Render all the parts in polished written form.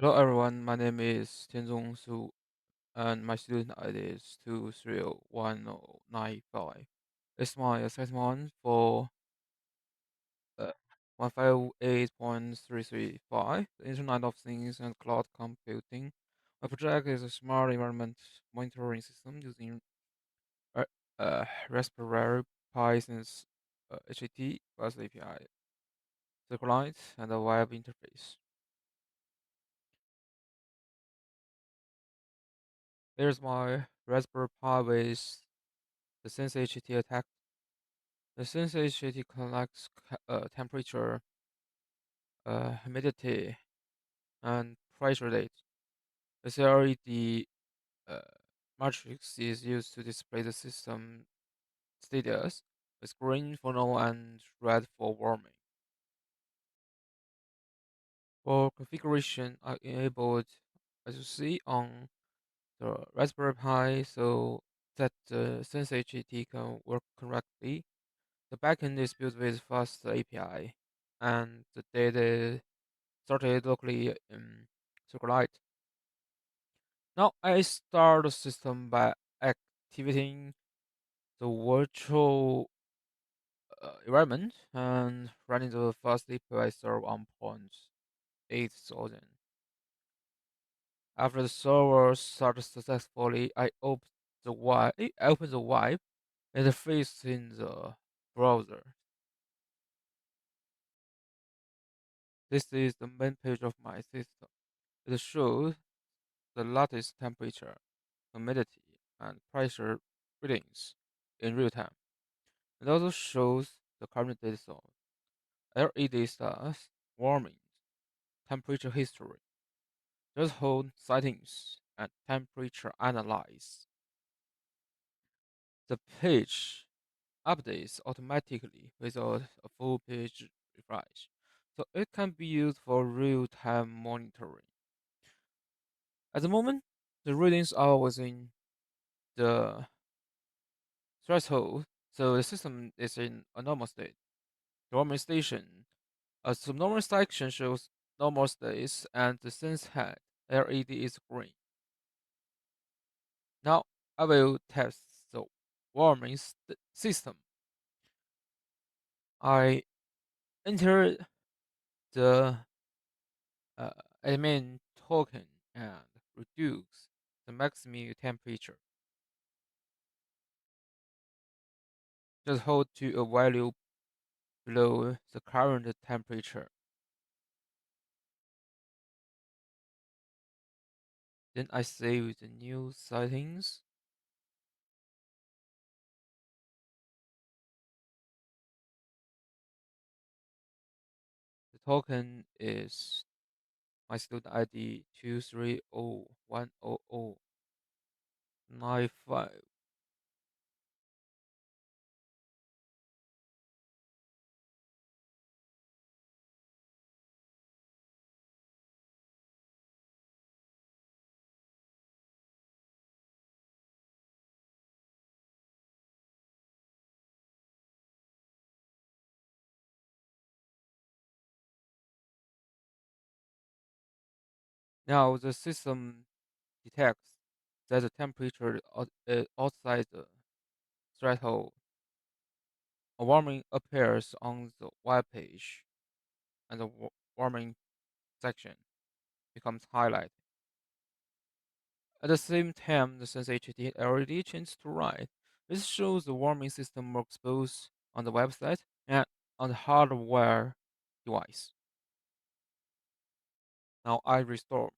Hello everyone, my name is Tianzong Su and my student ID is 2301095. It's my assessment for uh, 158.335, the Internet of Things and Cloud Computing. My project is a smart environment monitoring system using uh, Raspberry Pi since HAT, Fast API, SQLite, and a web interface. Here's my Raspberry Pi with the Sense HAT attack. The Sense HAT collects temperature, humidity, and pressure data. The LED uh, matrix is used to display the system status, with green for normal and red for warming. For configuration, I enabled, as you see on the Raspberry Pi, so that the Sense HAT can work correctly. The backend is built with fast API, and the data started locally in SQLite. Now I start the system by activating the virtual environment and running the fast API server on port 8000. After the server started successfully, I open the web interface in the browser. This is the main page of my system. It shows the latest temperature, humidity, and pressure readings in real time. It also shows the current data source, LED stars, warming, temperature history, threshold settings, and temperature analyze. The page updates automatically without a full page refresh, so it can be used for real-time monitoring. At the moment, the readings are within the threshold, so the system is in a normal state. Normal station. A subnormal section shows normal states and the sense head LED is green. Now I will test the warming system. I enter the uh, admin token and reduce the maximum temperature. Just hold to a value below the current temperature. Then I save the new settings. The token is my student ID 2301095. Now the system detects that the temperature outside the threshold. A warming appears on the web page, and the warming section becomes highlighted. At the same time, the sensitivity LED changes to red. This shows the warming system works both on the website and on the hardware device. Now I restore.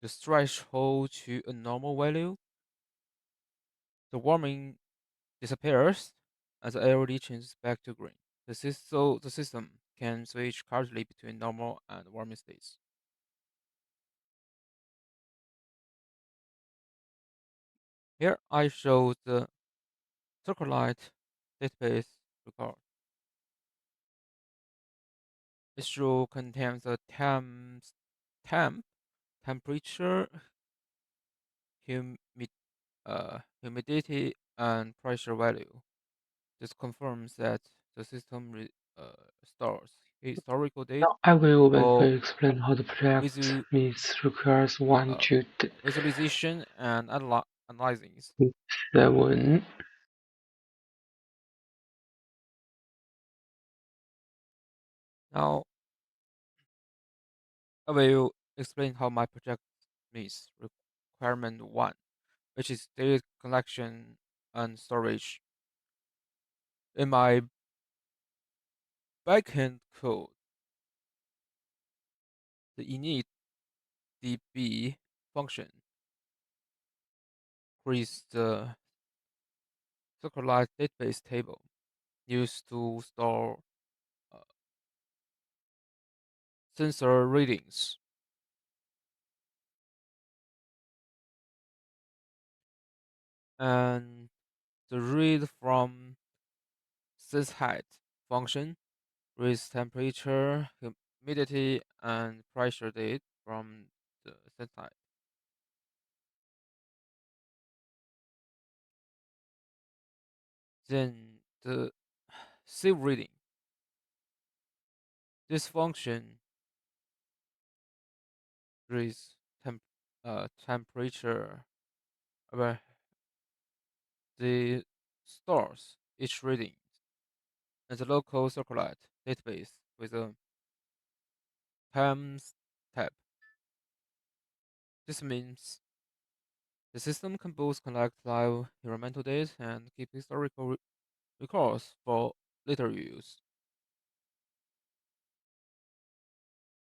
The threshold to a normal value. The warming disappears as the LED changes back to green. So the system can switch correctly between normal and warming states. Here I show the SQLite database record. This row contains the temp, temperature, humid, humidity, and pressure value. This confirms that the system stores historical date Now I will for briefly explain how the project visu- means requires one uh, to visualization and analyzing. 7. Now I will explain how my project meets requirement one, which is data collection and storage. In my backend code, the initdb function creates the SQLite database table used to store uh, sensor readings. And the read from sensHeight function reads temperature, humidity, and pressure data from the sensHeight. Then the sieve reading. This function reads temperature, where the stores each reading and the local SQLite database with a times tab. This means the system can both collect live environmental data and keep historical records for later use.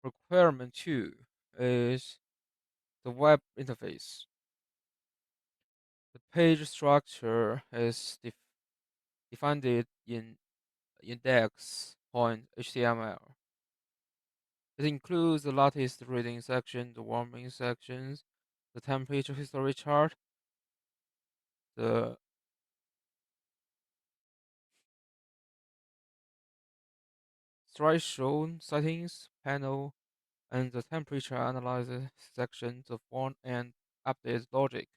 Requirement 2 is the web interface. The page structure is defined in index.html. It includes the latest reading section, the warming sections, the temperature history chart, the threshold settings panel, and the temperature analysis section. The front end update logic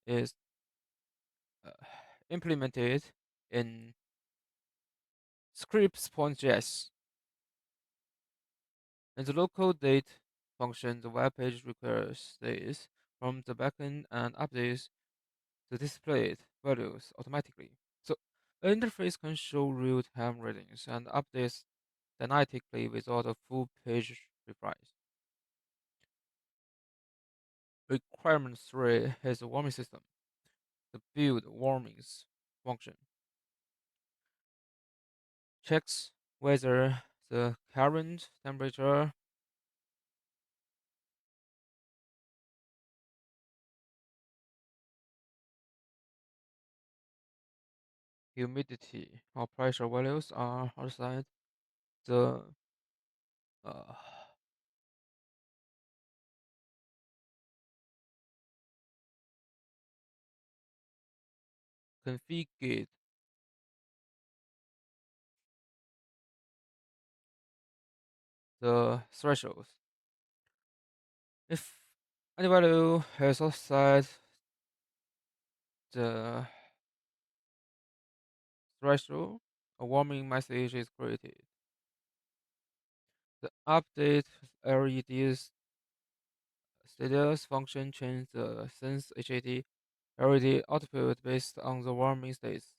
is uh, implemented in scripts.js. In the local date function, the web page requires this from the backend and updates the displayed values automatically. So the interface can show real-time readings and updates dynamically without a full page refresh. Requirement 3 is a warming system. The build warmings function checks whether the current temperature, humidity, or pressure values are outside the uh, configured the thresholds. If any value is outside the threshold, a warming message is created. The update LED's status function changes the sense HAT LED output based on the warming states.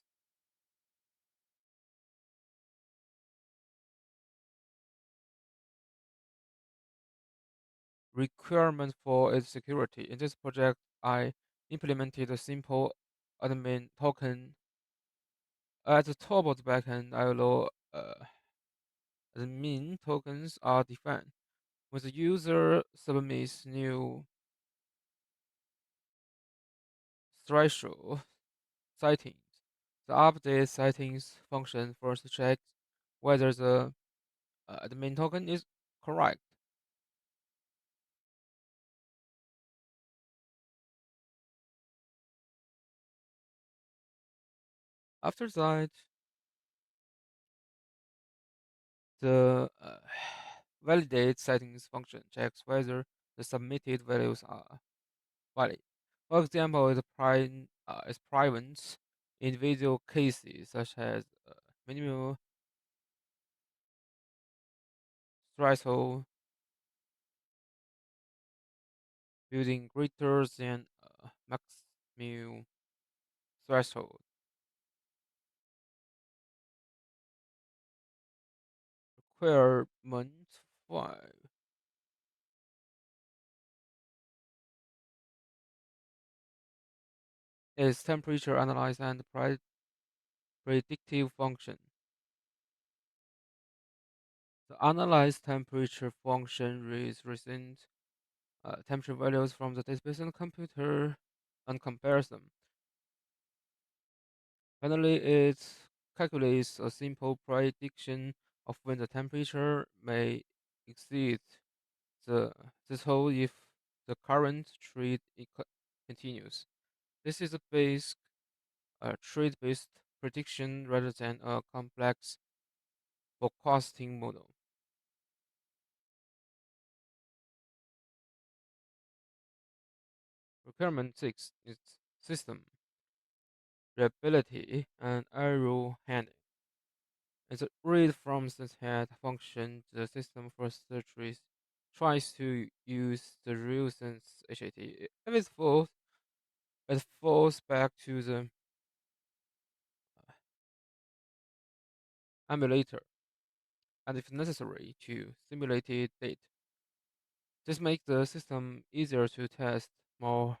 Requirement for its security. In this project, I implemented a simple admin token. At the top of the backend, I allow admin tokens are defined. When the user submits new threshold settings, the update settings function first checks whether the admin token is correct. After that, the validate settings function checks whether the submitted values are valid. For example, it prevents individual cases such as minimal threshold, building greater than maximum threshold. Requirement 5 is temperature analysis and predictive function. The analyzed temperature function reads recent temperature values from the database and computer and compares them. Finally, it calculates a simple prediction of when the temperature may exceed the threshold if the current trade continues. This is a basic trade-based prediction rather than a complex forecasting model. Requirement 6 is system reliability and error handling. As a read from the head function, the system first tries to use the real sense HAT. If it falls back to the emulator, and if necessary, to simulated date. This makes the system easier to test, more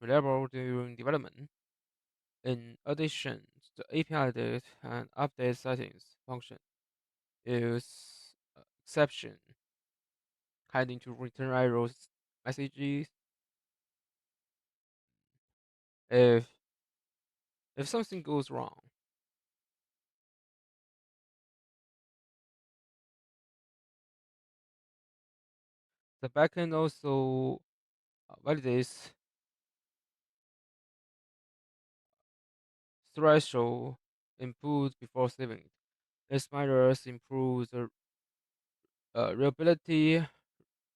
reliable during development. In addition, the API date and update settings function use exception hiding to return errors messages if something goes wrong. The backend also validates threshold input before saving it. This matters improves the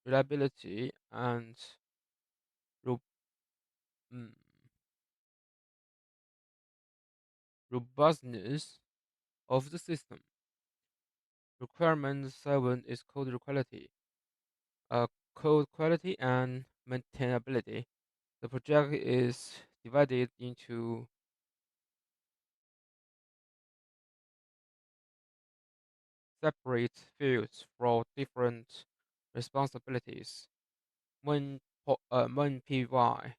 reliability, and ro- mm, robustness of the system. Requirement 7 is code quality and maintainability. The project is divided into separate fields for different responsibilities. When PY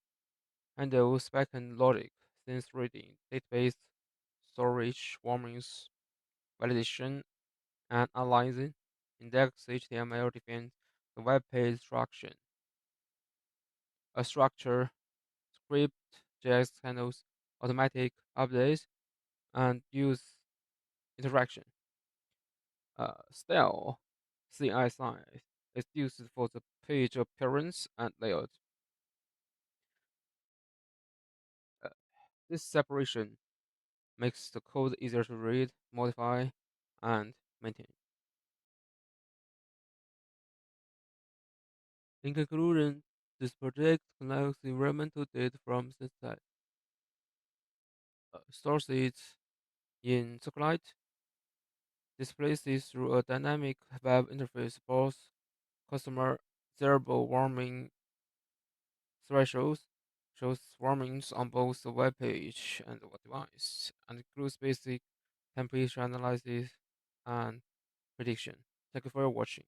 handles backend logic, since reading, database storage, warnings, validation, and analyzing, index HTML defines the web page structure, script JS handles automatic updates and use interaction. Style CI size is used for the page appearance and layout. Uh, this separation makes the code easier to read, modify, and maintain. In conclusion, this project collects environmental data from Synthesite, stores it in SQLite, displays it through a dynamic web interface, both customer zero warming thresholds, shows warmings on both the web page and the device, and includes basic temperature analysis and prediction. Thank you for watching.